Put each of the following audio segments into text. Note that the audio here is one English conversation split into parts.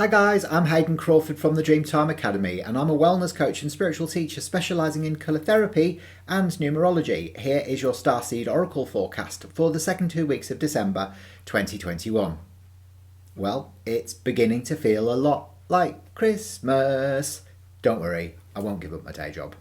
Hi guys, I'm Hayden Crawford from the Dreamtime Academy and I'm a wellness coach and spiritual teacher specialising in colour therapy and numerology. Here is your Starseed Oracle forecast for the second 2 weeks of December 2021. Well, it's beginning to feel a lot like Christmas. Don't worry, I won't give up my day job.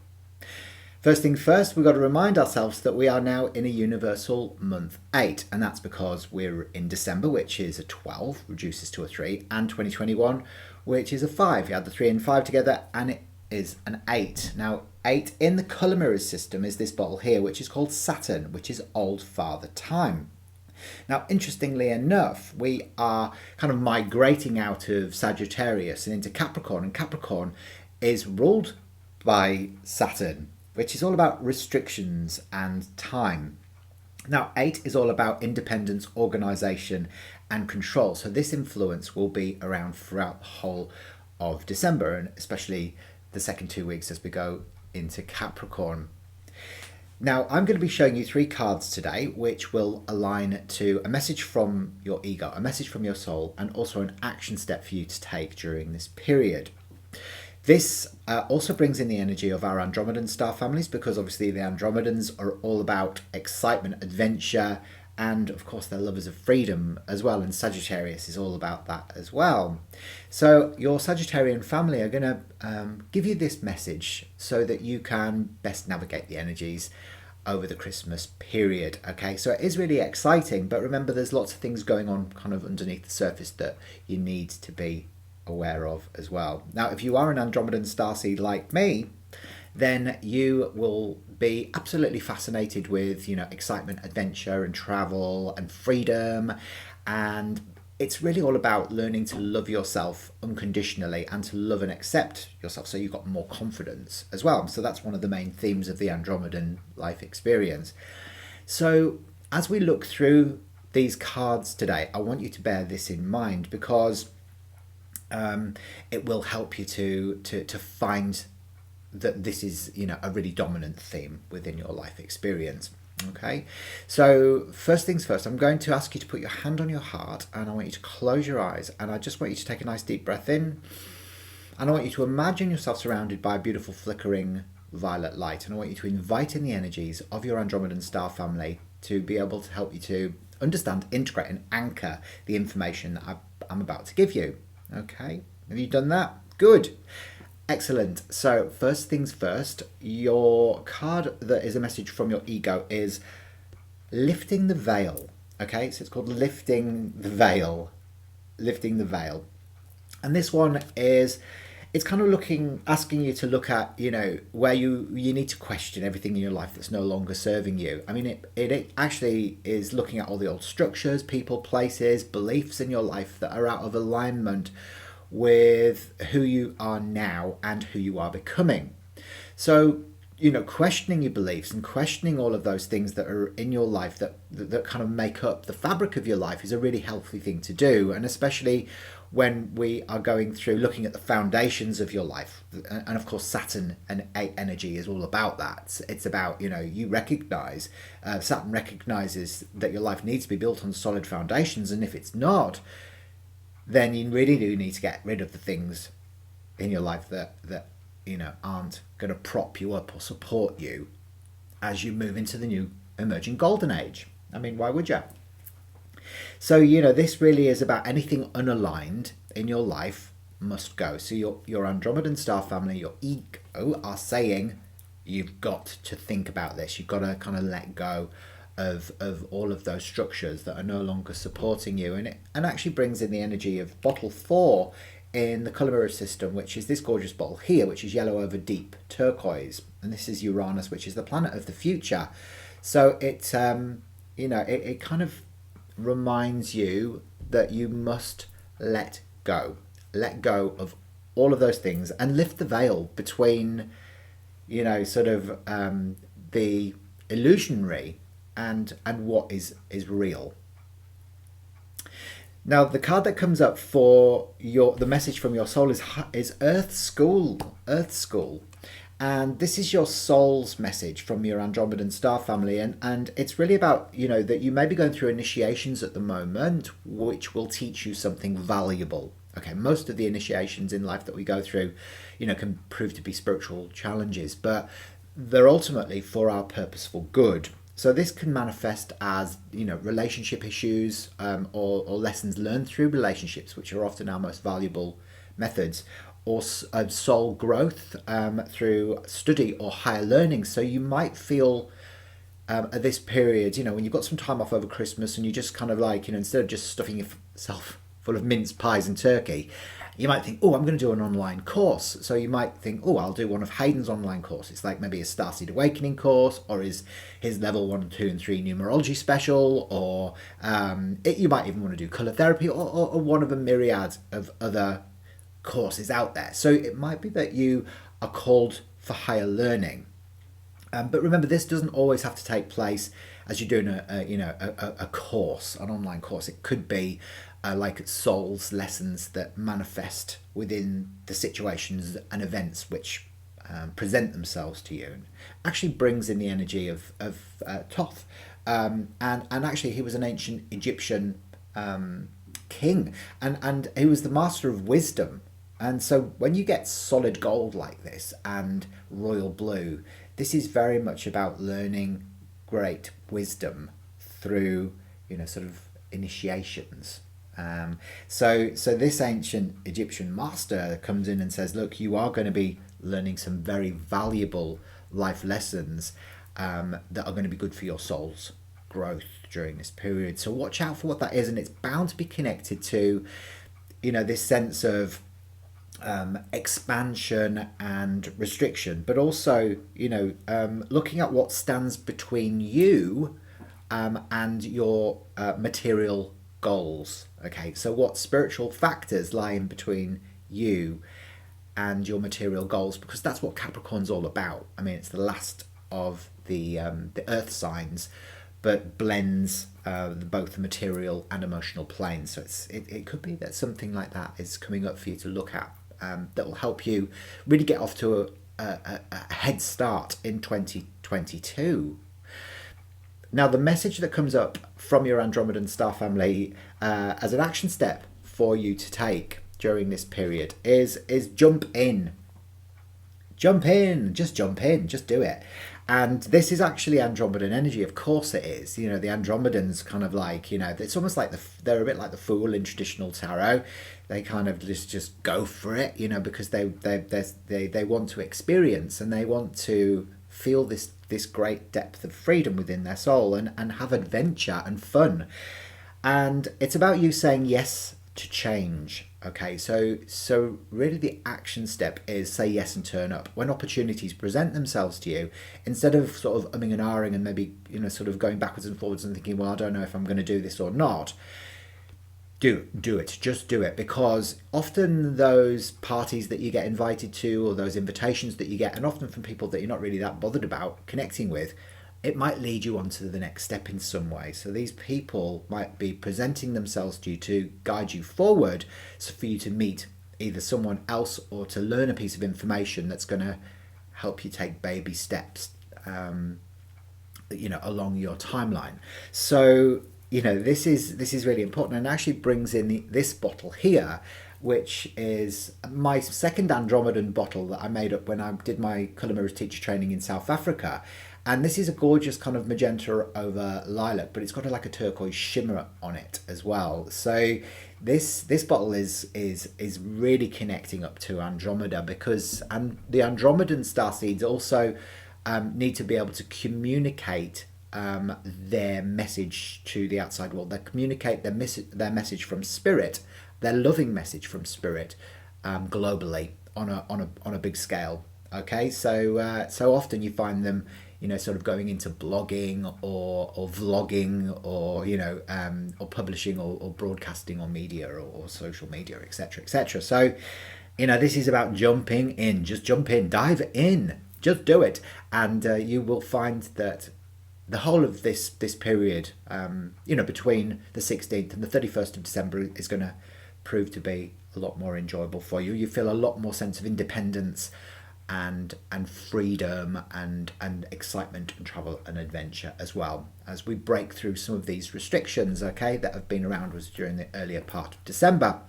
First thing first, we've got to remind ourselves that we are now in a universal month 8, and that's because we're in December, which is a 12, reduces to a 3, and 2021, which is a 5. You add the 3 and 5 together, and it is an 8. Now, 8 in the colour mirrors system is this bottle here, which is called Saturn, which is Old Father Time. Now, interestingly enough, we are kind of migrating out of Sagittarius and into Capricorn, and Capricorn is ruled by Saturn, which is all about restrictions and time. Now, 8 is all about independence, organisation and control. So this influence will be around throughout the whole of December, and especially the second 2 weeks as we go into Capricorn. Now, I'm going to be showing you 3 cards today, which will align to a message from your ego, a message from your soul, and also an action step for you to take during this period. This also brings in the energy of our Andromedan star families, because obviously the Andromedans are all about excitement, adventure, and of course they're lovers of freedom as well, and Sagittarius is all about that as well. So your Sagittarian family are going to give you this message so that you can best navigate the energies over the Christmas period. Okay, so it is really exciting, but remember there's lots of things going on kind of underneath the surface that you need to be aware of as well. Now, if you are an Andromedan starseed like me, then you will be absolutely fascinated with, excitement, adventure and travel and freedom, and it's really all about learning to love yourself unconditionally and to love and accept yourself, so you've got more confidence as well. So that's one of the main themes of the Andromedan life experience. So as we look through these cards today, I want you to bear this in mind, because it will help you to find that this is a really dominant theme within your life experience. Okay, so first things first, I'm going to ask you to put your hand on your heart, and I want you to close your eyes, and I just want you to take a nice deep breath in, and I want you to imagine yourself surrounded by a beautiful flickering violet light, and I want you to invite in the energies of your Andromedan star family to be able to help you to understand, integrate and anchor the information that I'm about to give you. Okay, have you done that? Good. Excellent. So first things first, your card that is a message from your ego is lifting the veil. Okay, so it's called lifting the veil. Lifting the veil. And this one is, it's kind of asking you to look at, where you need to question everything in your life that's no longer serving you. I mean, it actually is looking at all the old structures, people, places, beliefs in your life that are out of alignment with who you are now and who you are becoming. So, questioning your beliefs and questioning all of those things that are in your life that kind of make up the fabric of your life is a really healthy thing to do. And especially when we are going through looking at the foundations of your life. And of course, Saturn and 8 energy is all about that. It's about, you recognize, Saturn recognizes that your life needs to be built on solid foundations. And if it's not, then you really do need to get rid of the things in your life that aren't going to prop you up or support you as you move into the new emerging golden age. I mean, why would you? So, this really is about anything unaligned in your life must go. So your Andromedan star family, your ego, are saying you've got to think about this. You've got to kind of let go of all of those structures that are no longer supporting you. And it actually brings in the energy of bottle 4 in the colour mirror system, which is this gorgeous bottle here, which is yellow over deep turquoise. And this is Uranus, which is the planet of the future. So it kind of reminds you that you must let go of all of those things and lift the veil between, the illusionary and what is real. Now, the card that comes up for the message from your soul is Earth School. And this is your soul's message from your Andromedan star family. And it's really about, that you may be going through initiations at the moment, which will teach you something valuable. Okay, most of the initiations in life that we go through, can prove to be spiritual challenges, but they're ultimately for our purposeful good. So this can manifest as, relationship issues, or lessons learned through relationships, which are often our most valuable methods, or soul growth through study or higher learning. So you might feel at this period, when you've got some time off over Christmas and you just kind of like, instead of just stuffing yourself full of mince pies and turkey, you might think, oh, I'm going to do an online course. So you might think, oh, I'll do one of Hayden's online courses, like maybe a Starseed Awakening course, or his level 1, 2, and 3 numerology special, or you might even want to do colour therapy, or one of a myriad of other courses out there. So it might be that you are called for higher learning. But remember, this doesn't always have to take place as you're doing a course, an online course. It could be like souls lessons that manifest within the situations and events which present themselves to you, and actually brings in the energy of Thoth. And actually, he was an ancient Egyptian king, and he was the master of wisdom. And so when you get solid gold like this and royal blue, this is very much about learning great wisdom through, sort of initiations. So this ancient Egyptian master comes in and says, look, you are going to be learning some very valuable life lessons that are going to be good for your soul's growth during this period. So watch out for what that is, and it's bound to be connected to, this sense of expansion and restriction, but also, looking at what stands between you and your material goals. Okay, so what spiritual factors lie in between you and your material goals, because that's what Capricorn's all about. I mean, it's the last of the earth signs, but blends both the material and emotional planes. So it could be that something like that is coming up for you to look at, that will help you really get off to a head start in 2022. Now, the message that comes up from your Andromedan star family as an action step for you to take during this period is jump in. Jump in, just do it. And this is actually Andromedan energy, of course it is. The Andromedans kind of like, it's almost like they're a bit like the Fool in traditional tarot. They kind of just go for it, because they want to experience and they want to feel this great depth of freedom within their soul and have adventure and fun. And it's about you saying yes to change. Okay, so really the action step is say yes and turn up. When opportunities present themselves to you, instead of sort of umming and ahhing and maybe, sort of going backwards and forwards and thinking, well, I don't know if I'm going to do this or not, do it. Just do it, because often those parties that you get invited to, or those invitations that you get, and often from people that you're not really that bothered about connecting with, it might lead you on to the next step in some way. So these people might be presenting themselves to you to guide you forward, so for you to meet either someone else or to learn a piece of information that's going to help you take baby steps along your timeline. So this is really important, and actually brings in this bottle here, which is my second Andromedan bottle that I made up when I did my Colour Mirrors teacher training in South Africa. And this is a gorgeous kind of magenta over lilac, but it's got like a turquoise shimmer on it as well. So this bottle is really connecting up to Andromeda, because the Andromedan starseeds also need to be able to communicate their message to the outside world. They communicate their message from spirit, their loving message from spirit, globally on a big scale. Okay, so often you find them, sort of going into blogging or vlogging or or publishing or broadcasting on media or social media, etc., etc. So this is about jumping in. Just jump in, dive in, just do it, and you will find that the whole of this period, between the 16th and the 31st of December is going to prove to be a lot more enjoyable for you. You feel a lot more sense of independence and freedom and excitement and travel and adventure, as well as we break through some of these restrictions, okay, that have been around us during the earlier part of December.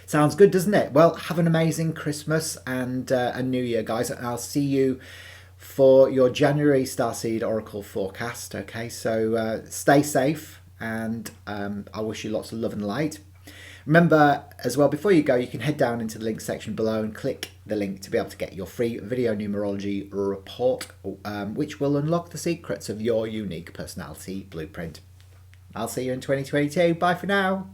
Sounds good, doesn't it? Well, have an amazing Christmas and a New Year, guys. I'll see you for your January Starseed Oracle forecast. Okay, so stay safe, and I wish you lots of love and light. Remember as well, before you go, you can head down into the link section below and click the link to be able to get your free video numerology report, which will unlock the secrets of your unique personality blueprint. I'll see you in 2022. Bye for now.